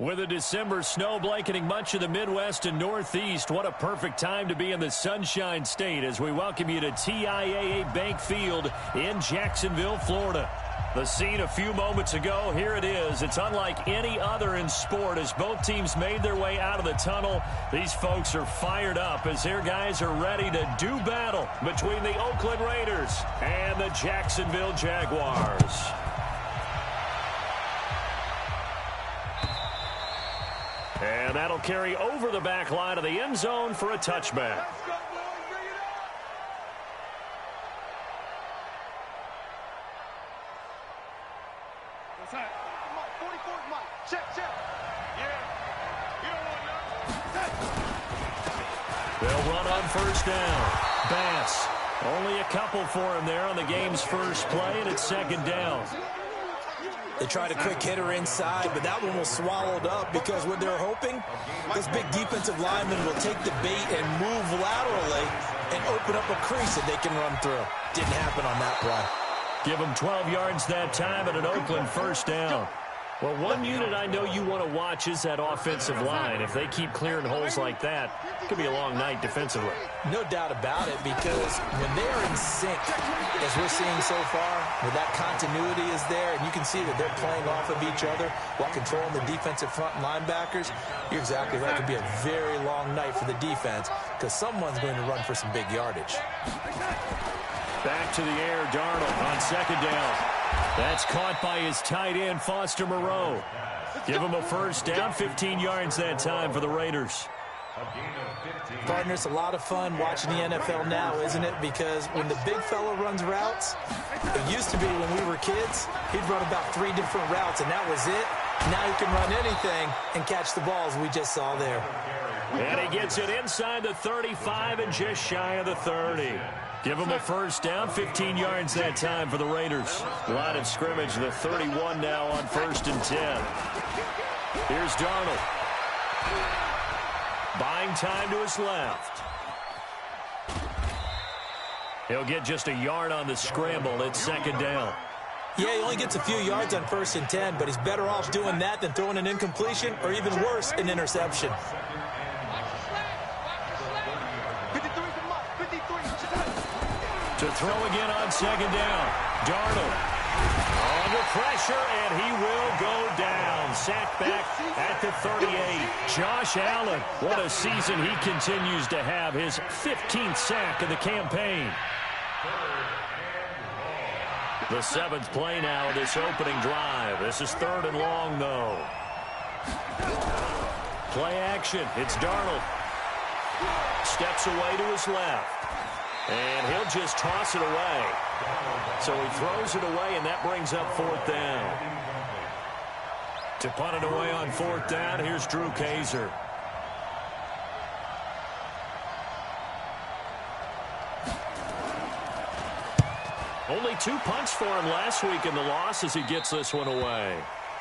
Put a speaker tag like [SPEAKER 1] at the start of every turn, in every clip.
[SPEAKER 1] With a December snow blanketing much of the Midwest and Northeast, what a perfect time to be in the Sunshine State as we welcome you to TIAA Bank Field in Jacksonville, Florida. The scene a few moments ago, here it is. It's unlike any other in sport as both teams made their way out of the tunnel. These folks are fired up as their guys are ready to do battle between the Oakland Raiders and the Jacksonville Jaguars. And that'll carry over the back line of the end zone for a touchback. They'll run on first down. Bass. Only a couple for him there on the game's first play, and it's second down.
[SPEAKER 2] They tried a quick hitter inside, but that one was swallowed up because what they're hoping, this big defensive lineman will take the bait and move laterally and open up a crease that they can run through. Didn't happen on that play.
[SPEAKER 1] Give them 12 yards that time and an Oakland first down. Well, one unit I know you want to watch is that offensive line. If they keep clearing holes like that, it could be a long night defensively.
[SPEAKER 2] No doubt about it, because when they are in sync, as we're seeing so far, where that continuity is there, and you can see that they're playing off of each other while controlling the defensive front linebackers, you're exactly right. It could be a very long night for the defense because someone's going to run for some big yardage.
[SPEAKER 1] Back to the air, Darnold on second down. That's caught by his tight end, Foster Moreau. Give him a first down, 15 yards that time for the Raiders.
[SPEAKER 2] Partner, it's a lot of fun watching the NFL now, isn't it? Because when the big fella runs routes, it used to be when we were kids, he'd run about 3 different routes, and that was it. Now he can run anything and catch the balls we just saw there.
[SPEAKER 1] And he gets it inside the 35 and just shy of the 30. Give him a first down, 15 yards that time for the Raiders. Line of scrimmage, the 31 now on 1st and 10. Here's Darnold. Buying time to his left. He'll get just a yard on the scramble. It's second down.
[SPEAKER 2] Yeah, he only gets a few yards on 1st and 10, but he's better off doing that than throwing an incompletion or even worse, an interception.
[SPEAKER 1] To throw again on second down. Darnold under pressure, and he will go down. Sacked back at the 38. Josh Allen, what a season he continues to have. His 15th sack of the campaign. The 7th play now of this opening drive. This is 3rd and long, though. Play action. It's Darnold. Steps away to his left. And he'll just toss it away. So he throws it away, and that brings up 4th down. To punt it away on 4th down, here's Drew Kaiser. Only 2 punts for him last week in the loss as he gets this one away.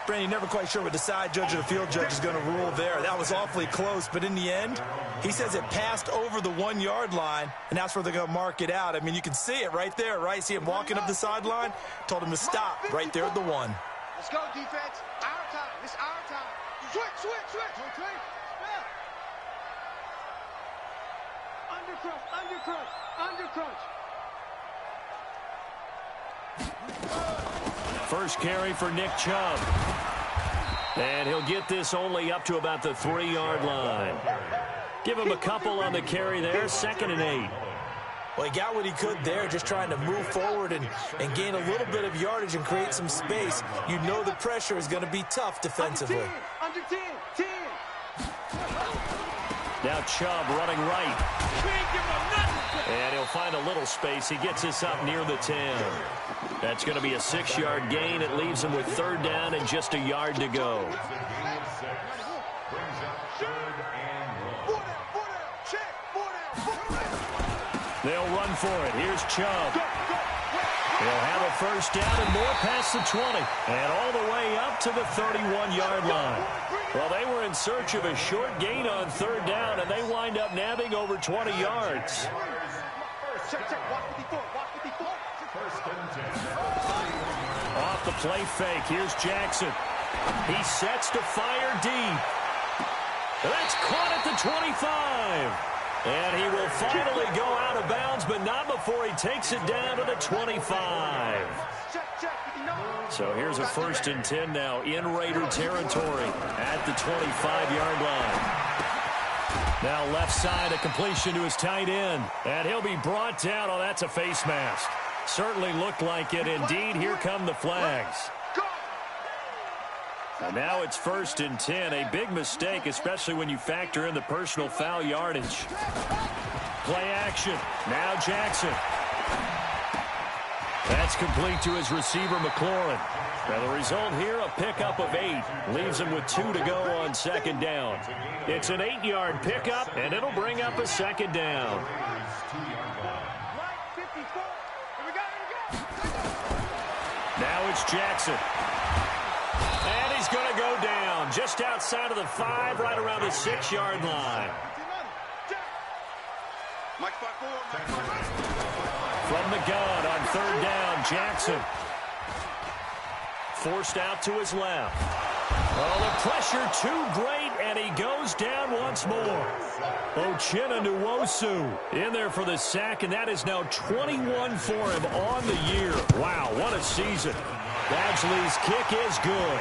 [SPEAKER 2] Brandon, never quite sure what the side judge or the field judge is going to rule there. That was awfully close, but in the end, he says it passed over the 1-yard line, and that's where they're going to mark it out. I mean, you can see it right there, right? See him walking up the sideline? Told him to stop right there at the 1.
[SPEAKER 3] Let's go, defense. Our time. It's our time. Switch. Undercrunch.
[SPEAKER 1] First carry for Nick Chubb. And he'll get this only up to about the 3-yard line. Give him a couple on the carry there, 2nd and 8.
[SPEAKER 2] Well, he got what he could there, just trying to move forward and gain a little bit of yardage and create some space. You know the pressure is going to be tough defensively.
[SPEAKER 3] Under 10.
[SPEAKER 1] Now Chubb running right. And he'll find a little space. He gets this up near the 10. That's going to be a 6-yard gain. It leaves him with 3rd down and just a yard to go. They'll run for it. Here's Chubb. He'll have a first down and more past the 20. And all the way up to the 31-yard line. Well, they were in search of a short gain on 3rd down, and they wind up nabbing over 20 yards. Off the play fake. Here's Jackson. He sets to fire deep. That's caught at the 25. And he will finally go out of bounds, but not before he takes it down to the 25. So here's a 1st and 10 now in Raider territory at the 25-yard line. Now left side, a completion to his tight end. And he'll be brought down. Oh, that's a face mask. Certainly looked like it. Indeed, here come the flags. And now it's 1st and 10. A big mistake, especially when you factor in the personal foul yardage. Play action. Now Jackson. That's complete to his receiver, McLaurin. Now the result here, a pickup of 8. Leaves him with 2 to go on 2nd down. It's an 8-yard pickup, and it'll bring up a 2nd down. Now it's Jackson. And he's going to go down just outside of the 5, right around the 6-yard line. From the gun on 3rd down, Jackson. Forced out to his left. Oh, the pressure too great, and he goes down once more. Uchenna Nwosu in there for the sack, and that is now 21 for him on the year. Wow, what a season. Badgley's kick is good.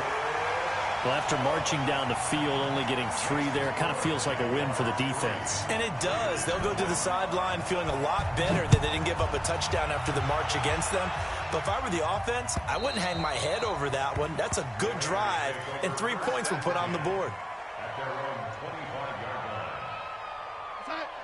[SPEAKER 1] Well, after marching down the field, only getting 3 there, it kind of feels like a win for the defense.
[SPEAKER 2] And it does. They'll go to the sideline feeling a lot better that they didn't give up a touchdown after the march against them. But if I were the offense, I wouldn't hang my head over that one. That's a good drive, and 3 points were put on the board.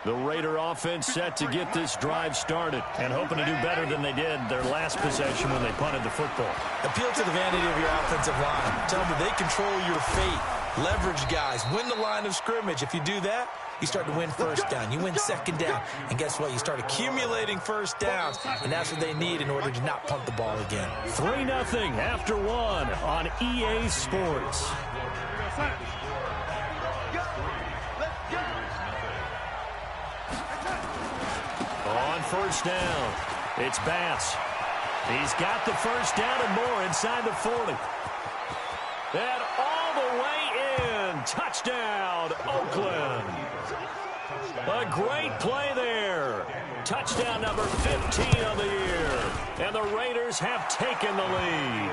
[SPEAKER 1] The Raider offense set to get this drive started and hoping to do better than they did their last possession when they punted the football.
[SPEAKER 2] Appeal to the vanity of your offensive line. Tell them that they control your fate. Leverage guys. Win the line of scrimmage. If you do that, you start to win 1st down. You win 2nd down. And guess what? You start accumulating 1st downs. And that's what they need in order to not punt the ball again.
[SPEAKER 1] 3-0 after 1 on EA Sports. On 1st down, it's Bass. He's got the 1st down and more inside the 40. And all the way in. Touchdown, Oakland. A great play there. Touchdown number 15 on the year. And the Raiders have taken the lead.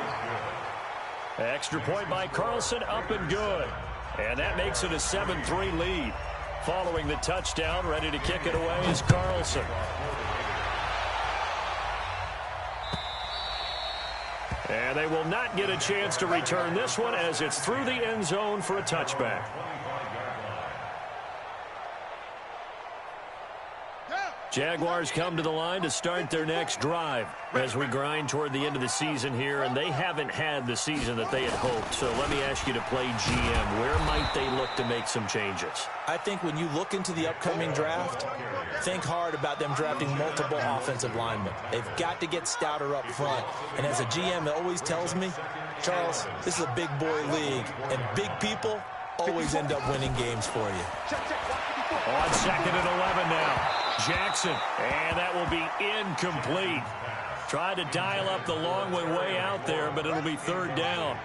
[SPEAKER 1] Extra point by Carlson, up and good. And that makes it a 7-3 lead. Following the touchdown, ready to kick it away is Carlson. And they will not get a chance to return this one as it's through the end zone for a touchback. Jaguars come to the line to start their next drive as we grind toward the end of the season here, and they haven't had the season that they had hoped. So let me ask you to play GM. Where might they look to make some changes?
[SPEAKER 2] I think when you look into the upcoming draft, think hard about them drafting multiple offensive linemen. They've got to get stouter up front. And as a GM, it always tells me, Charles, this is a big boy league, and big people always end up winning games for you.
[SPEAKER 1] On 2nd and 11 now. Jackson, and that will be incomplete. Tried to dial up the long one way out there, but it'll be 3rd down.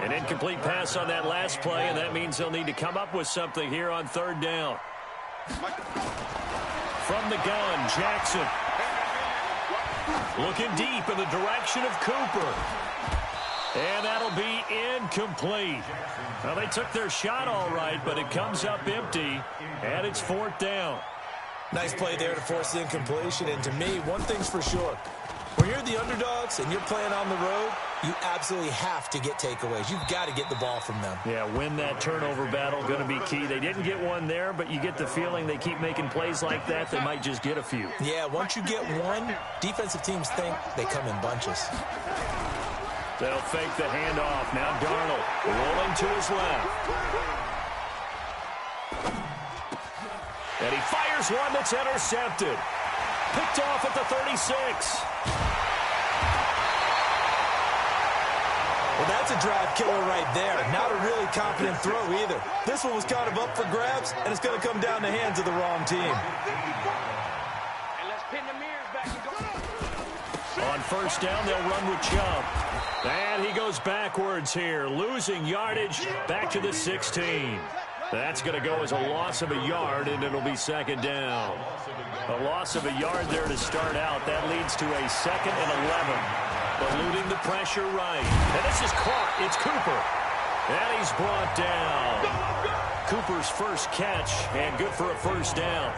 [SPEAKER 1] An incomplete pass on that last play, and that means they'll need to come up with something here on 3rd down. From the gun, Jackson. Looking deep in the direction of Cooper. And that'll be incomplete. Well, they took their shot all right, but it comes up empty, and it's 4th down.
[SPEAKER 2] Nice play there to force the incompletion. And to me, one thing's for sure. When you're the underdogs and you're playing on the road, you absolutely have to get takeaways. You've got to get the ball from them.
[SPEAKER 1] Yeah, win that turnover battle, going to be key. They didn't get one there, but you get the feeling they keep making plays like that, they might just get a few.
[SPEAKER 2] Yeah, once you get one, defensive teams think they come in bunches.
[SPEAKER 1] They'll fake the handoff. Now Darnold rolling to his left. And he fires one that's intercepted. Picked off at the 36.
[SPEAKER 2] Well, that's a drive killer right there. Not a really confident throw either. This one was kind of up for grabs, and it's going to come down the hands of the wrong team.
[SPEAKER 3] And let's pin the mirrors back and go.
[SPEAKER 1] On first down, they'll run with Chubb. And he goes backwards here, losing yardage back to the 16. That's going to go as a loss of a yard, and it'll be second down. A loss of a yard there to start out. That leads to a 2nd and 11. Eluding the pressure right. And this is caught. It's Cooper. And he's brought down. Cooper's first catch, and good for a first down.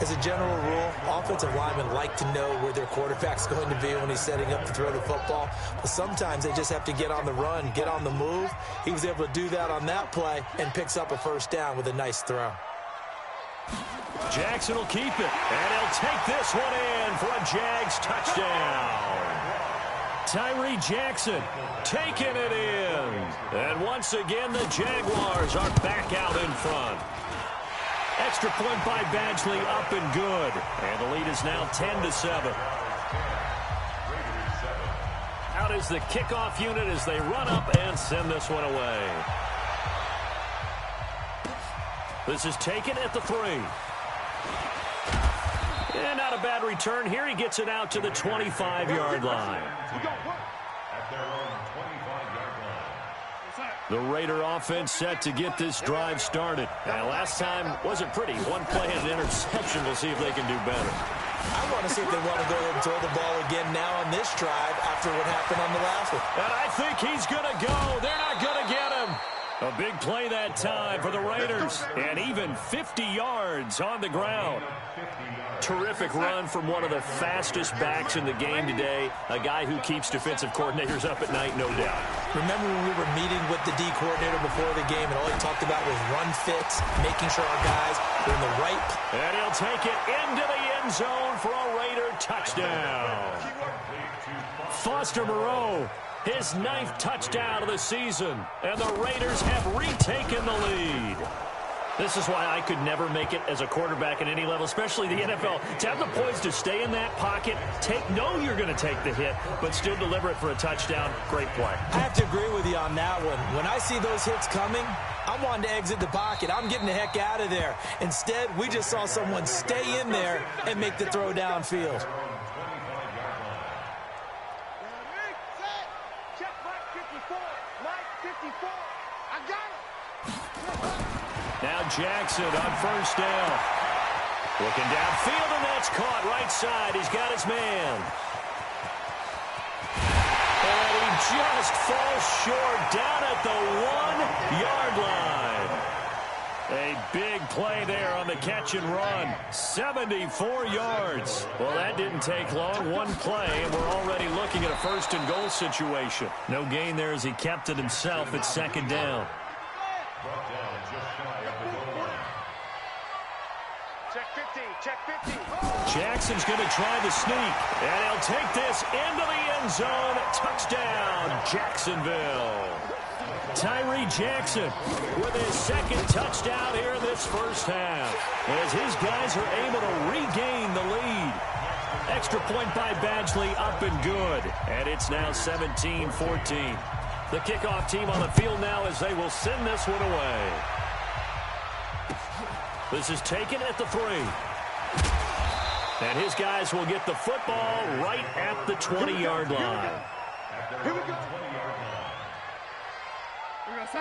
[SPEAKER 2] As a general rule, offensive linemen like to know where their quarterback's going to be when he's setting up to throw the football. But sometimes they just have to get on the run, get on the move. He was able to do that on that play and picks up a first down with a nice throw.
[SPEAKER 1] Jackson will keep it, and he'll take this one in for a Jags touchdown. Tyree Jackson taking it in. And once again, the Jaguars are back out in front. Extra point by Badgley, up and good. And the lead is now 10-7. Out is the kickoff unit as they run up and send this one away. This is taken at the 3. And not a bad return here. He gets it out to the 25-yard line. The Raider offense set to get this drive started. And last time wasn't pretty. One play and an interception. We'll see if they can do better.
[SPEAKER 2] I want to see if they want to go ahead and throw the ball again now on this drive after what happened on the last one.
[SPEAKER 1] And I think he's going to go. They're not going to get him. A big play that time for the Raiders. And even 50 yards on the ground. Terrific run from one of the fastest backs in the game today. A guy who keeps defensive coordinators up at night, no doubt.
[SPEAKER 2] Remember when we were meeting with the D coordinator before the game and all he talked about was run fits, making sure our guys were in the right.
[SPEAKER 1] And he'll take it into the end zone for a Raider touchdown. Foster Moreau, his 9th touchdown of the season. And the Raiders have retaken the lead. This is why I could never make it as a quarterback at any level, especially the NFL. To have the poise to stay in that pocket, know you're going to take the hit, but still deliver it for a touchdown. Great play.
[SPEAKER 2] I have to agree with you on that one. When I see those hits coming, I'm wanting to exit the pocket. I'm getting the heck out of there. Instead, we just saw someone stay in there and make the throw downfield.
[SPEAKER 3] Check Mike 54. Mike 54. I got it.
[SPEAKER 1] Now Jackson on first down. Looking downfield, and that's caught right side. He's got his man. And he just falls short down at the 1-yard line. A big play there on the catch and run. 74 yards. Well, that didn't take long. One play, and we're already looking at a 1st and goal situation. No gain there as he kept it himself at 2nd down.
[SPEAKER 3] Check 50.
[SPEAKER 1] Jackson's going to try the sneak, and he'll take this into the end zone. Touchdown, Jacksonville. Tyree Jackson with his 2nd touchdown here in this first half, as his guys are able to regain the lead. Extra point by Badgley, up and good, and it's now 17-14. The kickoff team on the field now as they will send this one away. This is taken at the 3. And his guys will get the football right at the 20-yard line.
[SPEAKER 3] Here we go.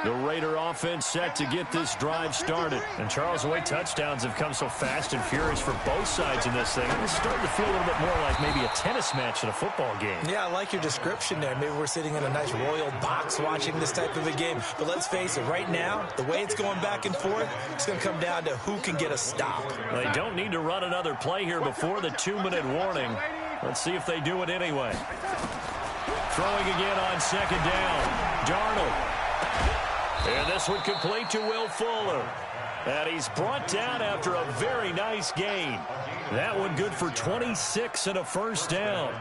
[SPEAKER 1] The Raider offense set to get this drive started. And Charles, the way touchdowns have come so fast and furious for both sides in this thing, it's starting to feel a little bit more like maybe a tennis match than a football game.
[SPEAKER 2] Yeah, I like your description there. Maybe we're sitting in a nice royal box watching this type of a game. But let's face it, right now, the way it's going back and forth, it's going to come down to who can get a stop.
[SPEAKER 1] They don't need to run another play here before the 2-minute warning. Let's see if they do it anyway. Throwing again on 2nd down. Darnold. And this one complete to Will Fuller. And he's brought down after a very nice gain. That one good for 26 and a first down.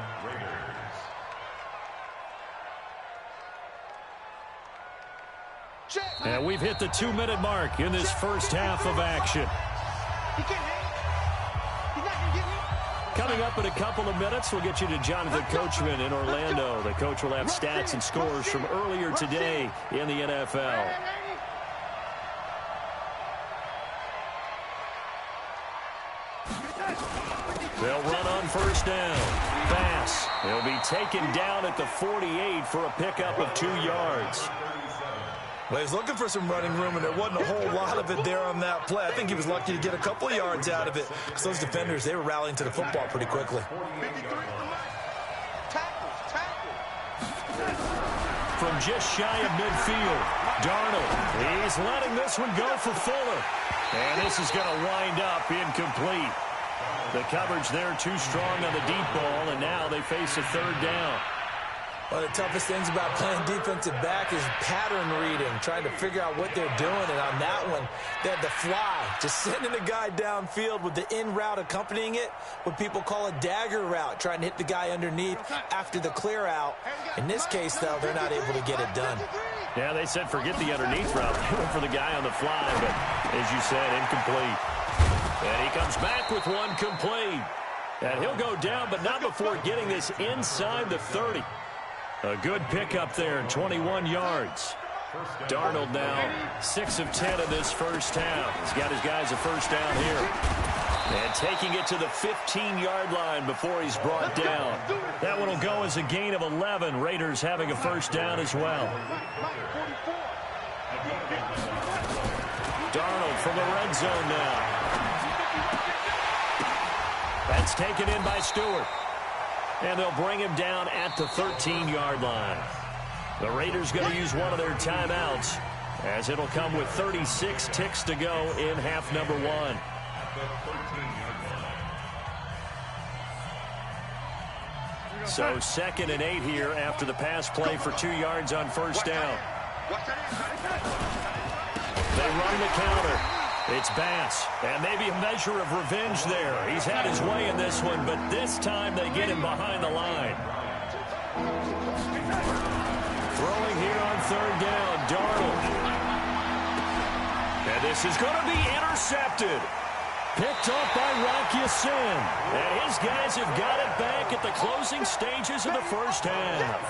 [SPEAKER 1] And we've hit the 2-minute mark in this first half of action. Coming up in a couple of minutes, we'll get you to Jonathan Coachman in Orlando. The coach will have stats and scores from earlier today in the NFL. They'll run on first down. Bass. He'll be taken down at the 48 for a pickup of 2 yards.
[SPEAKER 2] Well, he was looking for some running room, and there wasn't a whole lot of it there on that play. I think he was lucky to get a couple of yards out of it, because those defenders, they were rallying to the football pretty quickly.
[SPEAKER 1] From just shy of midfield, Darnold. He's letting this one go for Fuller. And this is going to wind up incomplete. The coverage there too strong on the deep ball, and now they face a 3rd down.
[SPEAKER 2] One of the toughest things about playing defensive back is pattern reading, trying to figure out what they're doing. And on that one, they had the fly, just sending a guy downfield with the in route accompanying it, what people call a dagger route, trying to hit the guy underneath after the clear out. In this case, though, they're not able to get it done.
[SPEAKER 1] Yeah, they said forget the underneath route. They went for the guy on the fly, but as you said, incomplete. And he comes back with one complete. And he'll go down, but not before getting this inside the 30. A good pickup there, 21 yards. Darnold now 6 of 10 in this first half. He's got his guys a first down here. And taking it to the 15-yard line before he's brought down. That one will go as a gain of 11. Raiders having a first down as well. Darnold from the red zone now. That's taken in by Stewart. And they'll bring him down at the 13-yard line. The Raiders going to use one of their timeouts, as it'll come with 36 ticks to go in half number 1. So 2nd and 8 here after the pass play for 2 yards on first down. They run the counter. It's Bass, and maybe a measure of revenge there. He's had his way in this one, but this time they get him behind the line. Throwing here on 3rd down, Darnold. And this is going to be intercepted. Picked off by Rock Ya-Sin. And his guys have got it back at the closing stages of the first half.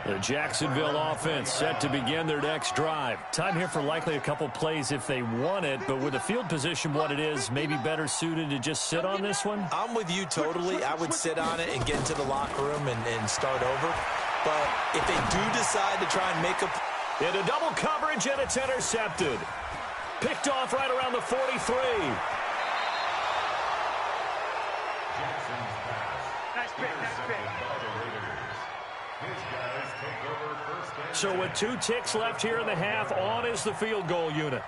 [SPEAKER 1] The Jacksonville offense set to begin their next drive. Time here for likely a couple plays if they want it, but with the field position what it is, maybe better suited to just sit on this one?
[SPEAKER 2] I'm with you totally. I would sit on it and get into the locker room and start over. But if they do decide to try and make a...
[SPEAKER 1] Into double coverage, and it's intercepted. Picked off right around the 43.
[SPEAKER 3] Nice pick, nice pick.
[SPEAKER 1] So with 2 ticks left here in the half, on is the field goal unit.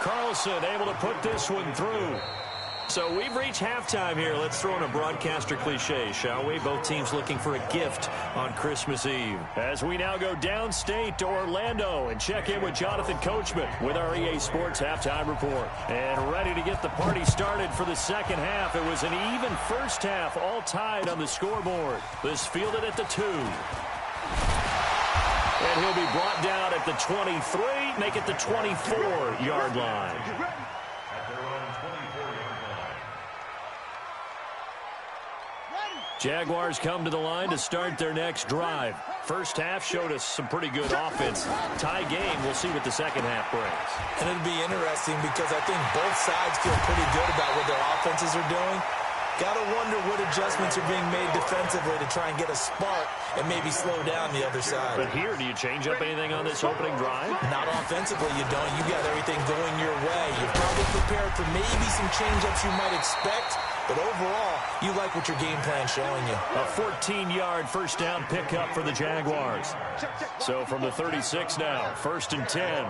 [SPEAKER 1] Carlson able to put this one through. So we've reached halftime here. Let's throw in a broadcaster cliche, shall we? Both teams looking for a gift on Christmas Eve. As we now go downstate to Orlando and check in with Jonathan Coachman with our EA Sports Halftime Report. And ready to get the party started for the second half. It was an even first half, all tied on the scoreboard. This fielded at the 2. And he'll be brought down at the 23, make it the 24-yard line. Jaguars come to the line to start their next drive. First half showed us some pretty good offense. Tie game, we'll see what the second half brings.
[SPEAKER 2] And it'll be interesting because I think both sides feel pretty good about what their offenses are doing. Got to wonder what adjustments are being made defensively to try and get a spark and maybe slow down the other side.
[SPEAKER 1] But here, do you change up anything on this opening drive?
[SPEAKER 2] Not offensively, you don't. You got everything going your way. You're probably prepared for maybe some change-ups you might expect, but overall, you like what your game plan's showing you.
[SPEAKER 1] A 14-yard first down pickup for the Jaguars. So from the 36 now, 1st and 10.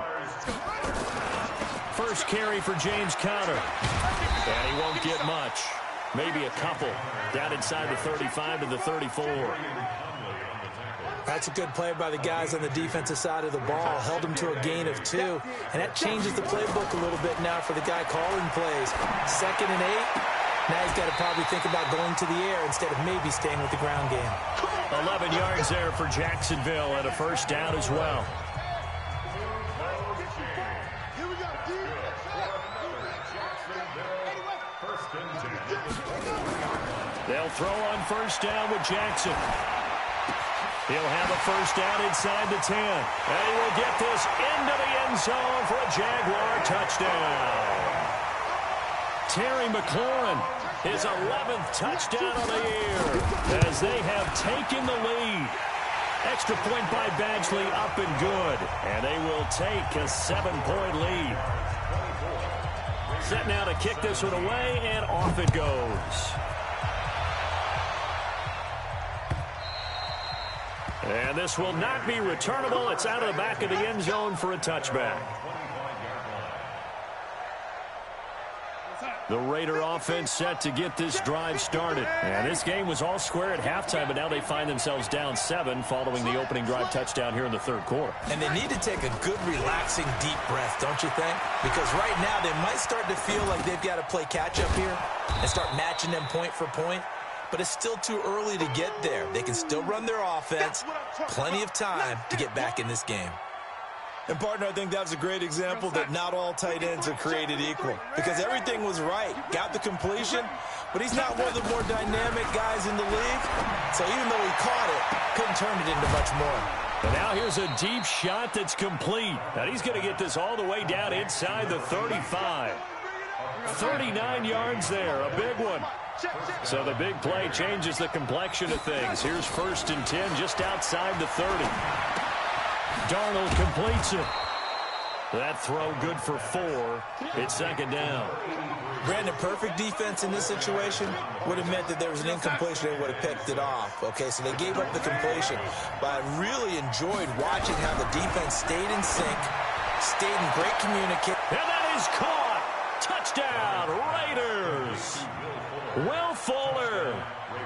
[SPEAKER 1] First carry for James Conner. And he won't get much. Maybe a couple. Down inside the 35 to the 34.
[SPEAKER 2] That's a good play by the guys on the defensive side of the ball. Held them to a gain of 2. And that changes the playbook a little bit now for the guy calling plays. 2nd and 8. Now he's got to probably think about going to the air instead of maybe staying with the ground game.
[SPEAKER 1] 11 yards there for Jacksonville and a first down as well. They'll throw on first down with Jackson. He'll have a first down inside the 10. And he will get this into the end zone for a Jaguar touchdown. Terry McLaurin, his 11th touchdown of the year, as they have taken the lead. Extra point by Badgley up and good. And they will take a 7-point lead. Set now to kick this one away, and off it goes. And this will not be returnable. It's out of the back of the end zone for a touchback. The Raider offense set to get this drive started. And this game was all square at halftime, but now they find themselves down 7 following the opening drive touchdown here in the third quarter.
[SPEAKER 2] And they need to take a good, relaxing, deep breath, don't you think? Because right now they might start to feel like they've got to play catch-up here and start matching them point for point. But it's still too early to get there. They can still run their offense. Plenty of time to get back in this game.
[SPEAKER 4] And, partner, I think that was a great example that not all tight ends are created equal. Because everything was right. Got the completion, but he's not one of the more dynamic guys in the league. So even though he caught it, couldn't turn it into much more.
[SPEAKER 1] And now here's a deep shot that's complete. And he's going to get this all the way down inside the 35. 39 yards there, a big one. So the big play changes the complexion of things. Here's 1st and 10 just outside the 30. Darnold completes it. That throw good for 4. It's 2nd down.
[SPEAKER 2] Brandon, perfect defense in this situation would have meant that there was an incompletion. They would have picked it off. Okay, so they gave up the completion. But I really enjoyed watching how the defense stayed in sync, stayed in great communication.
[SPEAKER 1] And that is caught. Touchdown, Raiders. Will Fuller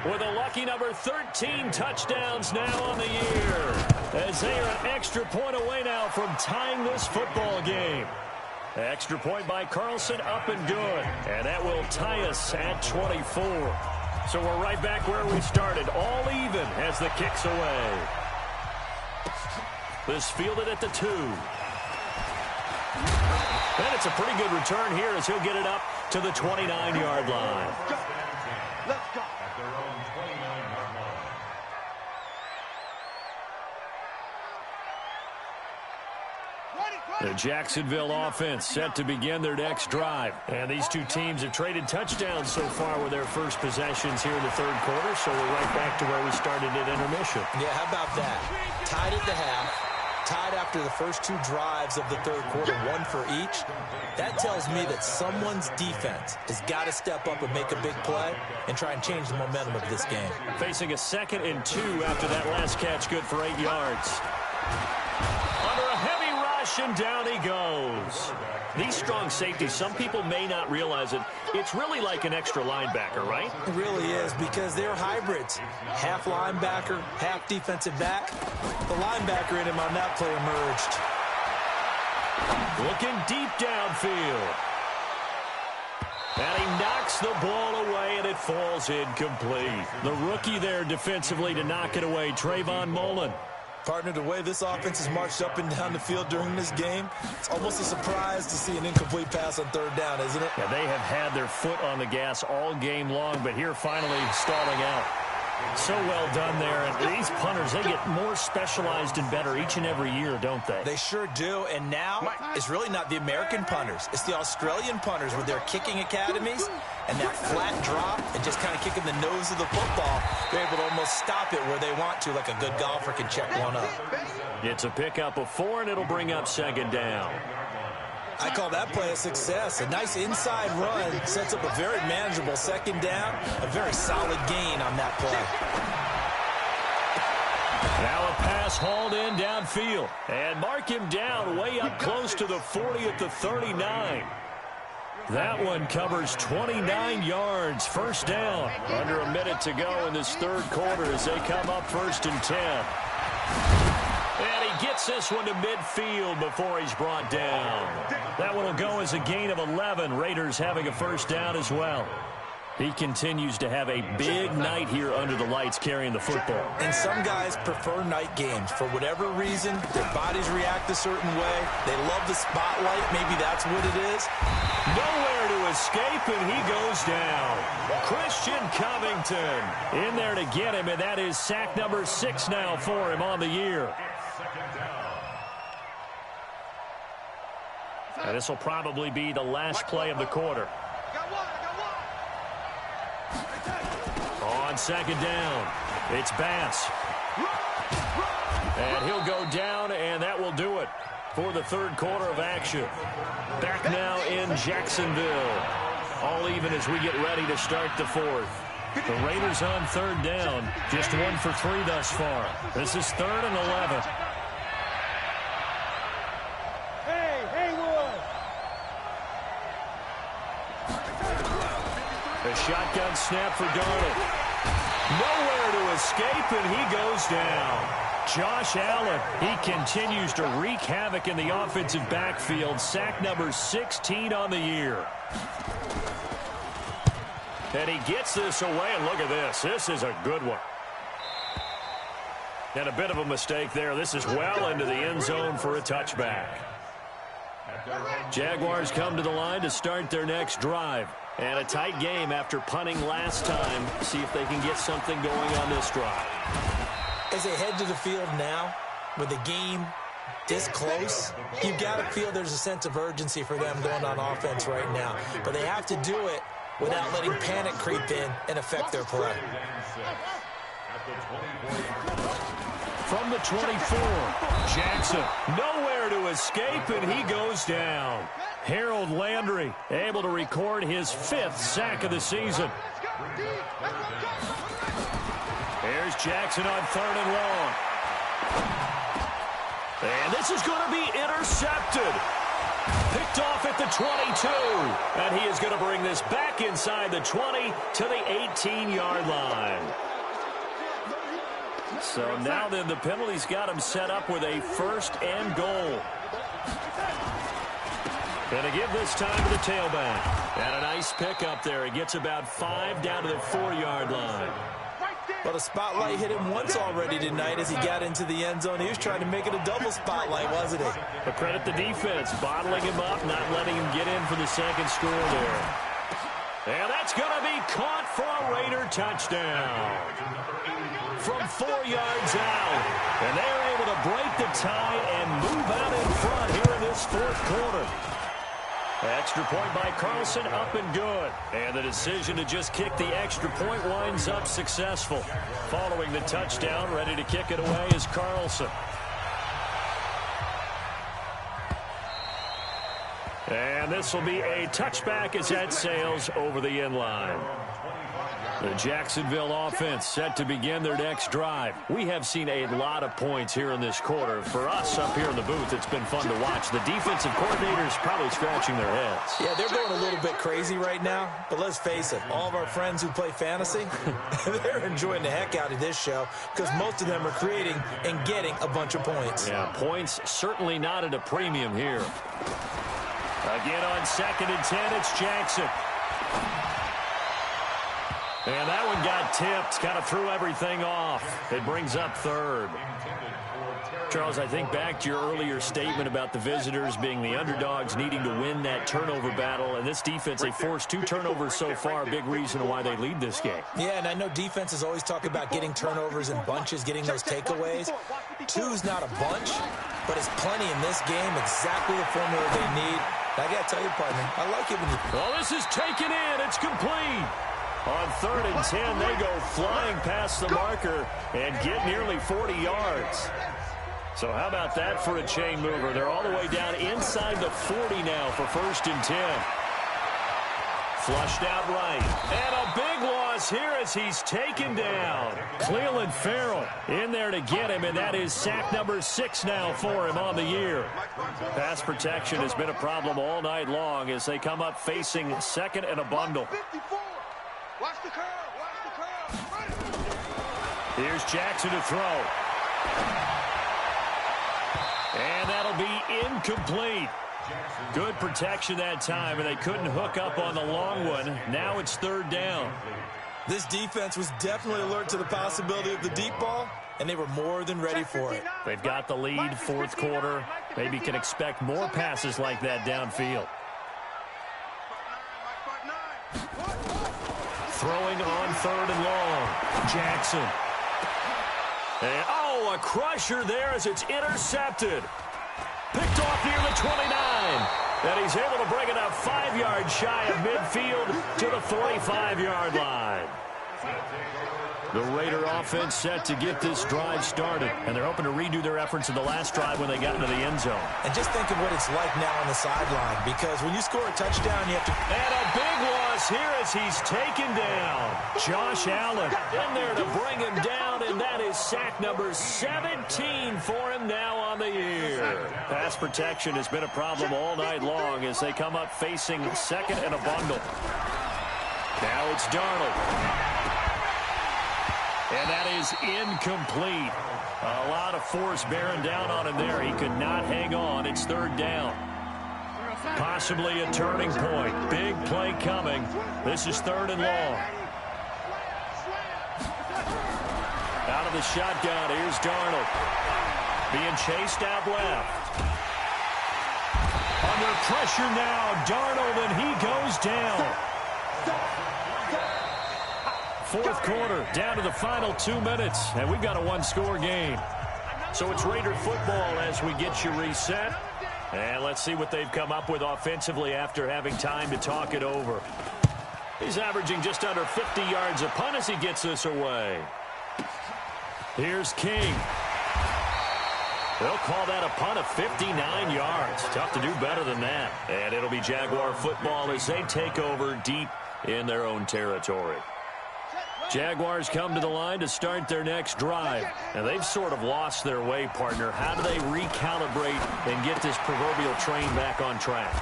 [SPEAKER 1] with a lucky number 13 touchdowns now on the year, as they are an extra point away now from tying this football game. Extra point by Carlson, up and good. And that will tie us at 24. So we're right back where we started, all even as the kick's away. This fielded at the 2. And it's a pretty good return here as he'll get it up to the 29-yard line.
[SPEAKER 3] Let's go.
[SPEAKER 1] The Jacksonville offense set to begin their next drive. And these two teams have traded touchdowns so far with their first possessions here in the third quarter. So we're right back to where we started at intermission.
[SPEAKER 2] Yeah, how about that? Tied at the half. Tied after the first 2 drives of the third quarter, 1 for each. That tells me that someone's defense has got to step up and make a big play and try and change the momentum of this game.
[SPEAKER 1] Facing a 2nd and 2 after that last catch, good for 8 yards. Under a heavy rush, and down he goes. These strong safeties, some people may not realize it. It's really like an extra linebacker, right?
[SPEAKER 2] It really is, because they're hybrids. Half linebacker, half defensive back. The linebacker in him on that play emerged.
[SPEAKER 1] Looking deep downfield. And he knocks the ball away, and it falls incomplete. The rookie there defensively to knock it away, Trayvon Mullen.
[SPEAKER 4] Partner, the way this offense has marched up and down the field during this game, it's almost a surprise to see an incomplete pass on 3rd down, isn't it?
[SPEAKER 1] Yeah, they have had their foot on the gas all game long, but here finally stalling out. So well done there. And these punters, they get more specialized and better each and every year, don't they?
[SPEAKER 2] They sure do. And now it's really not the American punters. It's the Australian punters with their kicking academies and that flat drop and just kind of kicking the nose of the football. They're able to almost stop it where they want to, like a good golfer can check one up.
[SPEAKER 1] It's a pickup of 4, and it'll bring up 2nd down.
[SPEAKER 4] I call that play a success. A nice inside run sets up a very manageable 2nd down. A very solid gain on that play.
[SPEAKER 1] Now a pass hauled in downfield. And mark him down way up close to the 40 at the 39. That one covers 29 yards. 1st down. Under a minute to go in this third quarter as they come up 1st and 10. And he gets this one to midfield before he's brought down. That one will go as a gain of 11. Raiders having a 1st down as well. He continues to have a big night here under the lights carrying the football.
[SPEAKER 2] And some guys prefer night games. For whatever reason, their bodies react a certain way. They love the spotlight. Maybe that's what it is.
[SPEAKER 1] Nowhere to escape, and he goes down. Christian Covington in there to get him, and that is sack number 6 now for him on the year. And this will probably be the last play of the quarter. On second down, it's Bass. And he'll go down, and that will do it for the third quarter of action. Back now in Jacksonville. All even as we get ready to start the fourth. The Raiders on third down. Just 1 for 3 thus far. This is 3rd and 11. A shotgun snap for Darnold. Nowhere to escape, and he goes down. Josh Allen, he continues to wreak havoc in the offensive backfield. Sack number 16 on the year. And he gets this away, and look at this. This is a good one. And a bit of a mistake there. This is well into the end zone for a touchback. Jaguars come to the line to start their next drive. And a tight game after punting last time. See if they can get something going on this drive.
[SPEAKER 2] As they head to the field now, with the game this close, you've got to feel there's a sense of urgency for them going on offense right now. But they have to do it without letting panic creep in and affect their play.
[SPEAKER 1] From the 24, Jackson, nowhere to escape, and he goes down. Harold Landry able to record his 5th sack of the season. Here's Jackson on 3rd and long. And this is going to be intercepted. Picked off at the 22. And he is going to bring this back inside the 20 to the 18-yard line. So now then the penalty's got him set up with a 1st and goal. Going to give this time to the tailback. And a nice pick up there. He gets about 5 down to the 4-yard line.
[SPEAKER 2] Well, the spotlight hit him once already tonight as he got into the end zone. He was trying to make it a double spotlight, wasn't he?
[SPEAKER 1] But credit the defense, bottling him up, not letting him get in for the second score there. And that's going to be caught for a Raider touchdown. From 4 yards out. And they're able to break the tie and move out in front here in this 4th quarter. Extra point by Carlson, up and good. And the decision to just kick the extra point winds up successful. Following the touchdown, ready to kick it away is Carlson. And this will be a touchback as that sails over the end line. The Jacksonville offense set to begin their next drive. We have seen a lot of points here in this quarter. For us up here in the booth, it's been fun to watch. The defensive coordinators probably scratching their heads.
[SPEAKER 2] Yeah, they're going a little bit crazy right now. But let's face it, all of our friends who play fantasy, they're enjoying the heck out of this show because most of them are creating and getting a bunch of points.
[SPEAKER 1] Yeah, points certainly not at a premium here. Again on 2nd and 10, it's Jackson. And that one got tipped, kind of threw everything off. It brings up 3rd. Charles, I think back to your earlier statement about the visitors being the underdogs, needing to win that turnover battle. And this defense, they forced 2 turnovers so far, big reason why they lead this game.
[SPEAKER 2] Yeah, and I know defenses always talk about getting turnovers in bunches, getting those takeaways. 2's not a bunch, but it's plenty in this game, exactly the formula they need. I got to tell you, partner, I like it when you...
[SPEAKER 1] Well, this is taken in. It's complete. On 3rd and 10, they go flying past the marker and get nearly 40 yards. So how about that for a chain mover? They're all the way down inside the 40 now for 1st and 10. Flushed out right. And a big loss here as he's taken down. Cleveland Farrell in there to get him, and that is sack number 6 now for him on the year. Pass protection has been a problem all night long as they come up facing 2nd and a bundle.
[SPEAKER 3] Watch the curve. Watch the curve.
[SPEAKER 1] Here's Jackson to throw. And that'll be incomplete. Good protection that time, and they couldn't hook up on the long one. Now it's third down.
[SPEAKER 4] This defense was definitely alert to the possibility of the deep ball, and they were more than ready for it.
[SPEAKER 1] They've got the lead, fourth quarter. Maybe can expect more passes like that downfield. Throwing on third and long. Jackson. And, a crusher there as it's intercepted. Picked off near the 29. And he's able to bring it up 5 yards shy of midfield to the 45-yard line. The Raider offense set to get this drive started, and they're hoping to redo their efforts in the last drive when they got into the end zone.
[SPEAKER 2] And just think of what it's like now on the sideline, because when you score a touchdown, you have to...
[SPEAKER 1] And a big loss here as he's taken down. Josh Allen in there to bring him down, and that is sack number 17 for him now on the year. Pass protection has been a problem all night long as they come up facing second and a bundle. Now it's Darnold. And that is incomplete. A lot of force bearing down on him there. He could not hang on. It's third down. Possibly a turning point. Big play coming. This is third and long. Out of the shotgun. Here's Darnold. Being chased out left. Under pressure now. Darnold, and he goes down. Fourth quarter, down to the final 2 minutes, and we've got a one-score game. So it's Raider football as we get you reset. And let's see what they've come up with offensively after having time to talk it over. He's averaging just under 50 yards a punt as he gets this away. Here's King. They'll call that a punt of 59 yards. Tough to do better than that. And it'll be Jaguar football as they take over deep in their own territory. Jaguars come to the line to start their next drive. And they've sort of lost their way, partner. How do they recalibrate and get this proverbial train back on track?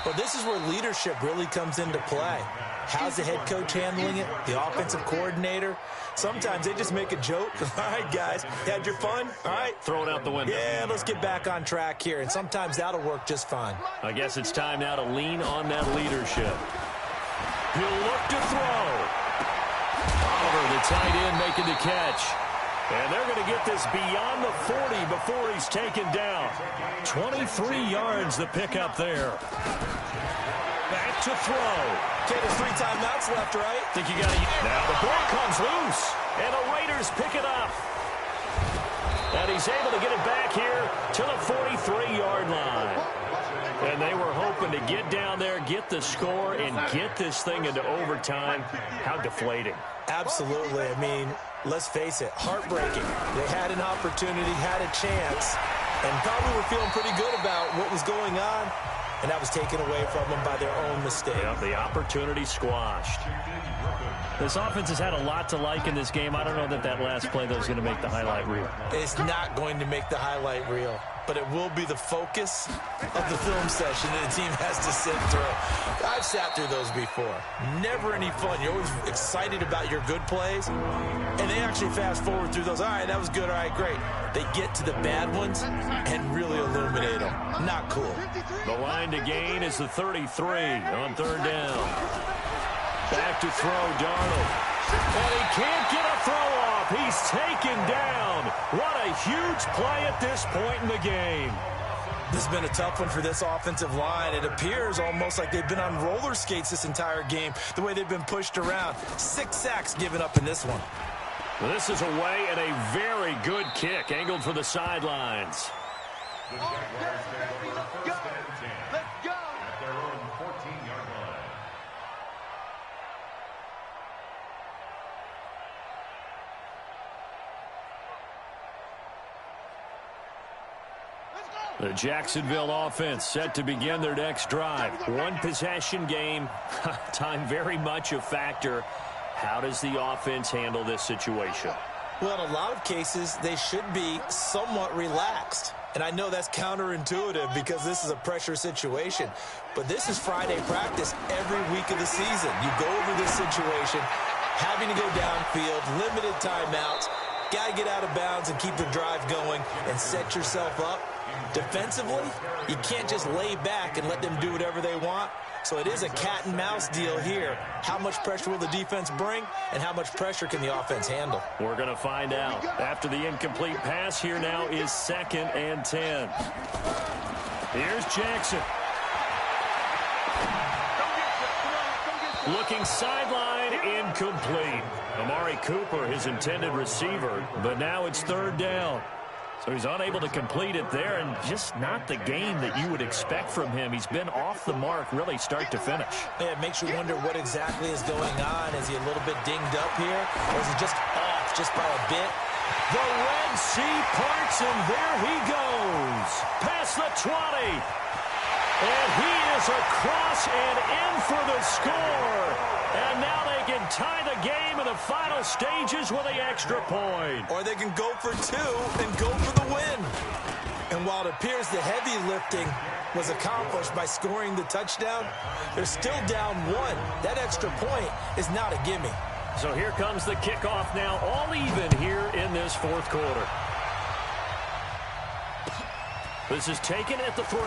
[SPEAKER 2] Well, this is where leadership really comes into play. How's the head coach handling it? The offensive coordinator?
[SPEAKER 4] Sometimes they just make a joke. All right, guys, had your fun? All right.
[SPEAKER 1] Throw it out the window.
[SPEAKER 2] Yeah, let's get back on track here. And sometimes that'll work just fine.
[SPEAKER 1] I guess it's time now to lean on that leadership. He'll look to throw. Oliver, the tight end, making the catch. And they're going to get this beyond the 40 before he's taken down. 23 yards the pickup there. Back to throw.
[SPEAKER 4] Okay, there's 3 timeouts left, right?
[SPEAKER 1] Think you got to... Now the ball comes loose. And the Raiders pick it up. And he's able to get it back here to the 43-yard line. And they were hoping to get down there, get the score, and get this thing into overtime. How deflating.
[SPEAKER 2] Absolutely. I mean, let's face it, heartbreaking. They had an opportunity, had a chance, and probably were feeling pretty good about what was going on, and that was taken away from them by their own mistake.
[SPEAKER 1] Yeah, the opportunity squashed. This offense has had a lot to like in this game. I don't know that that last play, though, is going to make the highlight reel.
[SPEAKER 2] It's not going to make the highlight reel, but it will be the focus of the film session that the team has to sit through. I've sat through those before. Never any fun. You're always excited about your good plays, and they actually fast forward through those. All right, that was good. All right, great. They get to the bad ones and really illuminate them. Not cool.
[SPEAKER 1] The line to gain is the 33 on third down. Back to throw, Darnold. And he can't get a throw off. He's taken down. What a huge play at this point in the game.
[SPEAKER 4] This has been a tough one for this offensive line. It appears almost like they've been on roller skates this entire game, the way they've been pushed around. 6 sacks given up in this one.
[SPEAKER 1] Well, this is away and a very good kick angled for the sidelines.
[SPEAKER 3] Let's go. Let's go.
[SPEAKER 5] At their own 14-yard line.
[SPEAKER 1] The Jacksonville offense set to begin their next drive. One possession game. Time very much a factor. How does the offense handle this situation?
[SPEAKER 2] Well, in a lot of cases, they should be somewhat relaxed. And I know that's counterintuitive because this is a pressure situation. But this is Friday practice every week of the season. You go over this situation, having to go downfield, limited timeouts, got to get out of bounds and keep the drive going and set yourself up Defensively, you can't just lay back and let them do whatever they want. So it is a cat and mouse deal here. How much pressure will the defense bring, and how much pressure can the offense handle?
[SPEAKER 1] We're going to find out. After the incomplete pass, here now is 2nd and 10. Here's Jackson. Looking sideline, incomplete. Amari Cooper, his intended receiver, but now it's 3rd down. So he's unable to complete it there, and just not the game that you would expect from him. He's been off the mark really start to finish.
[SPEAKER 2] Yeah, it makes you wonder what exactly is going on. Is he a little bit dinged up here, or is he just off just by a bit?
[SPEAKER 1] The Red Sea parts, and there he goes. Past the 20. And he is across and in for the score. And now they can tie the game in the final stages with the extra point.
[SPEAKER 4] Or they can go for 2 and go for the win. And while it appears the heavy lifting was accomplished by scoring the touchdown, they're still down 1. That extra point is not a gimme.
[SPEAKER 1] So here comes the kickoff now, all even here in this 4th quarter. This is taken at the 3.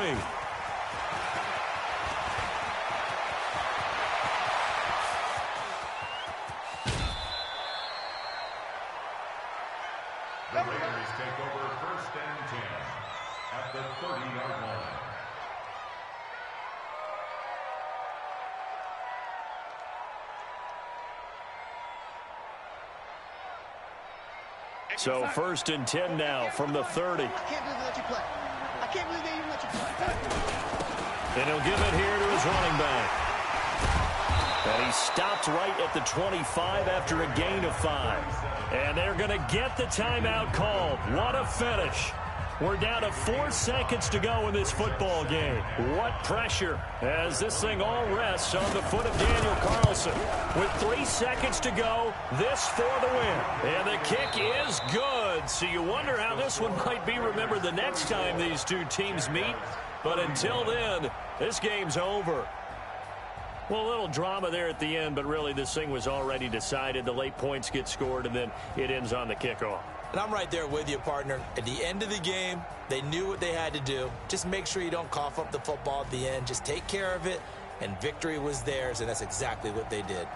[SPEAKER 5] The Raiders take over 1st and 10 at the 30-yard line.
[SPEAKER 1] So 1st and 10 now from the 30.
[SPEAKER 3] I can't believe they let you play. I can't believe they even let you play.
[SPEAKER 1] And he'll give it here to his running back. And he stopped right at the 25 after a gain of 5. And they're going to get the timeout called. What a finish. We're down to 4 seconds to go in this football game. What pressure as this thing all rests on the foot of Daniel Carlson. With 3 seconds to go, this for the win. And the kick is good. So you wonder how this one might be remembered the next time these two teams meet. But until then, this game's over. Well, a little drama there at the end, but really this thing was already decided. The late points get scored, and then it ends on the kickoff.
[SPEAKER 2] And I'm right there with you, partner. At the end of the game, they knew what they had to do. Just make sure you don't cough up the football at the end. Just take care of it, and victory was theirs, and that's exactly what they did.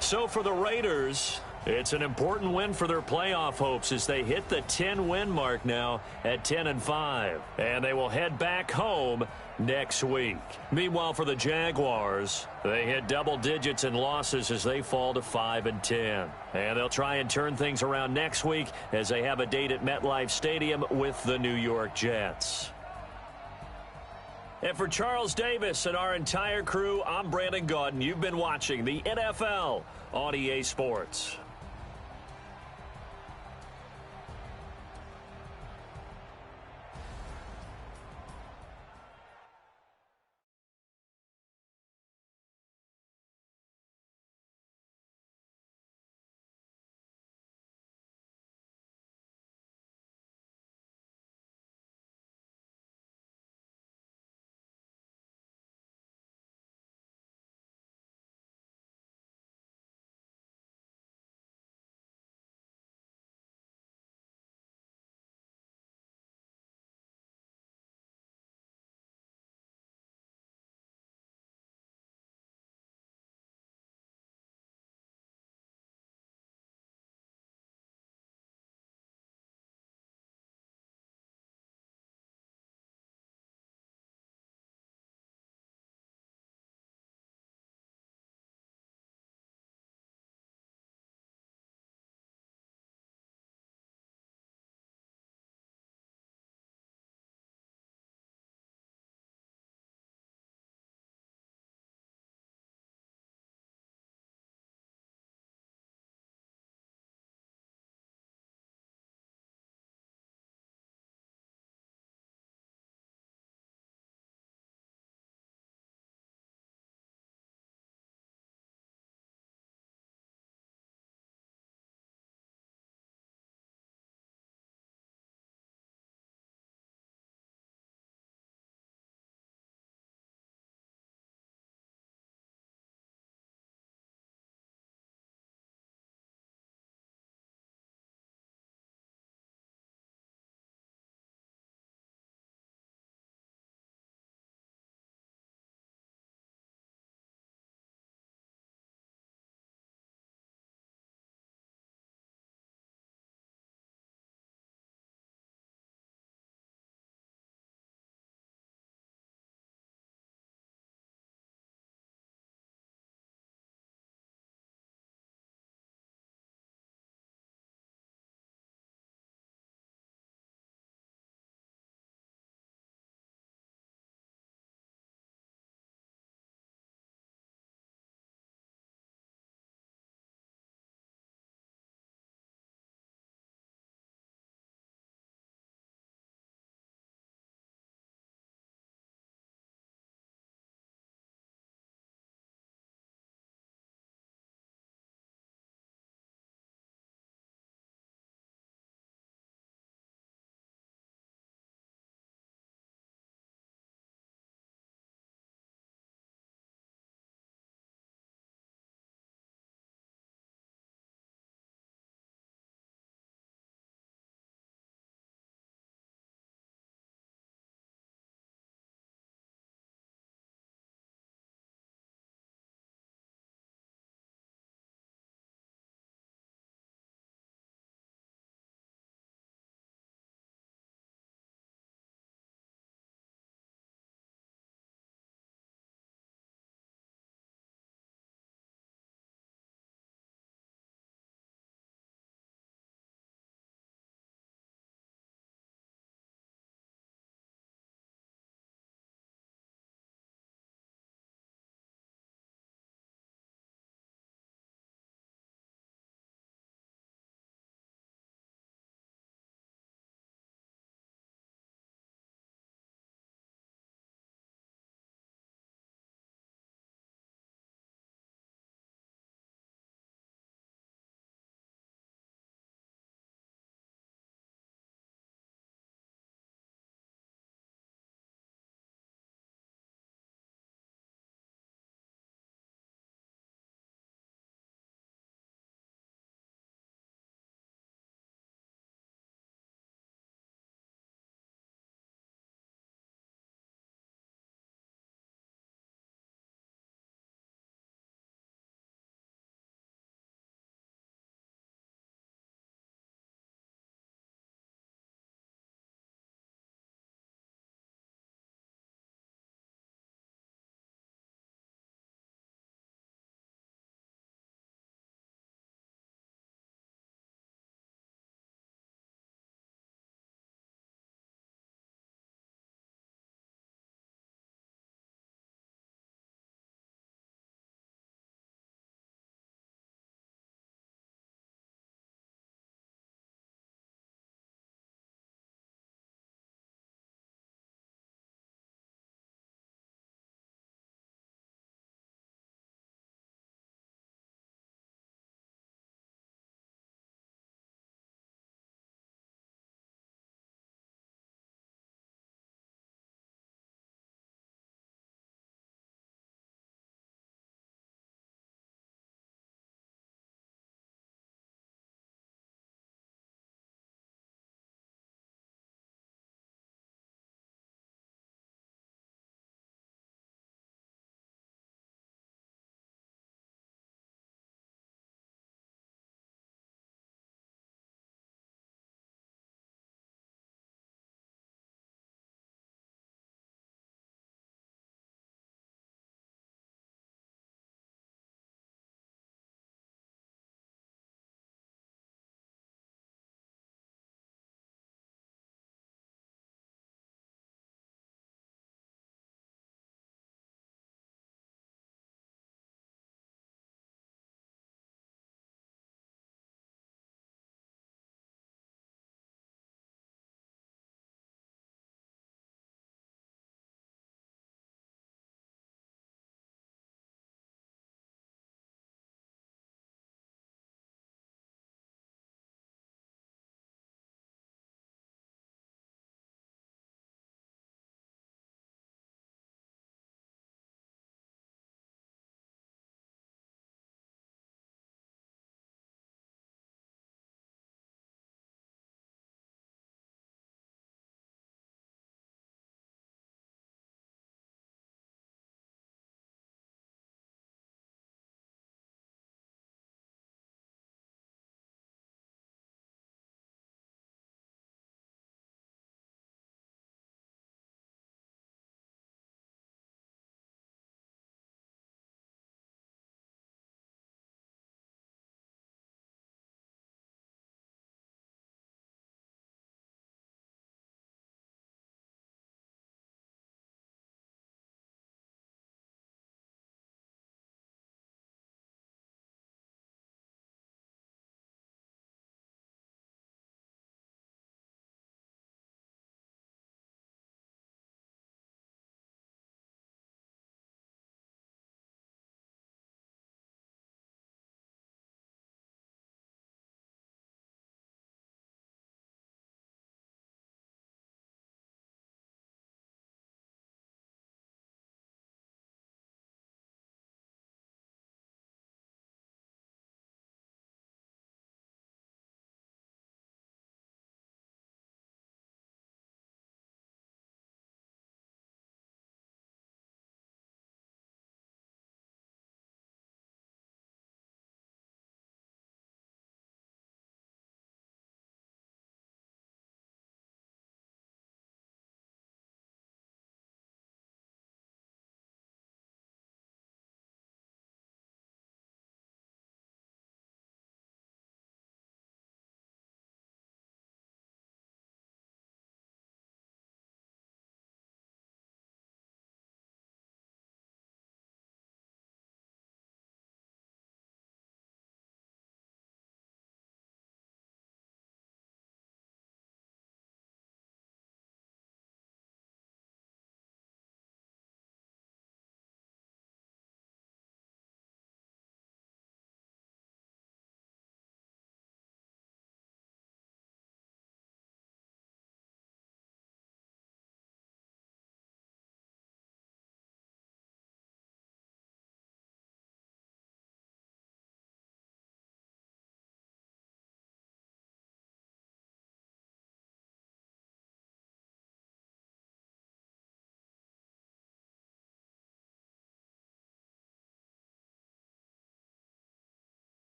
[SPEAKER 1] So for the Raiders, it's an important win for their playoff hopes as they hit the 10-win mark now at 10-5. And they will head back home next week. Meanwhile, for the Jaguars, they hit double digits in losses as they fall to 5-10. And they'll try and turn things around next week as they have a date at MetLife Stadium with the New York Jets. And for Charles Davis and our entire crew, I'm Brandon Gaudin. You've been watching the NFL on EA Sports.